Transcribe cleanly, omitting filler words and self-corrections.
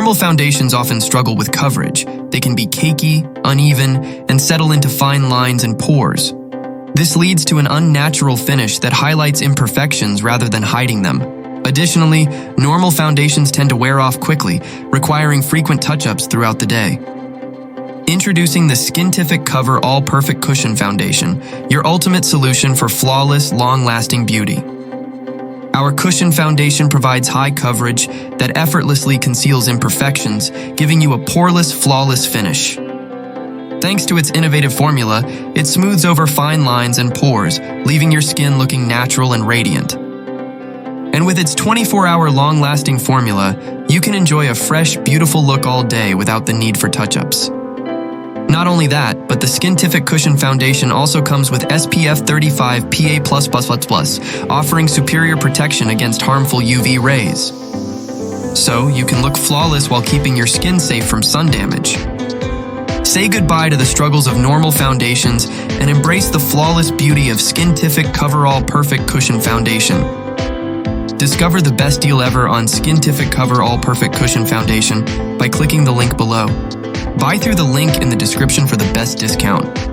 Normal foundations often struggle with coverage. They can be cakey, uneven, and settle into fine lines and pores. This leads to an unnatural finish that highlights imperfections rather than hiding them. Additionally, normal foundations tend to wear off quickly, requiring frequent touch-ups throughout the day. Introducing the SKINTIFIC Cover All Perfect Cushion Foundation, your ultimate solution for flawless, long-lasting beauty. Our cushion foundation provides high coverage that effortlessly conceals imperfections, giving you a poreless, flawless finish. Thanks to its innovative formula, it smooths over fine lines and pores, leaving your skin looking natural and radiant. And with its 24-hour long-lasting formula, you can enjoy a fresh, beautiful look all day without the need for touch-ups. Not only that, but the SKINTIFIC Cushion Foundation also comes with SPF35 PA++++, offering superior protection against harmful UV rays. So you can look flawless while keeping your skin safe from sun damage. Say goodbye to the struggles of normal foundations and embrace the flawless beauty of SKINTIFIC Cover All Perfect Cushion Foundation. Discover the best deal ever on SKINTIFIC Cover All Perfect Cushion Foundation by clicking the link below. Buy through the link in the description for the best discount.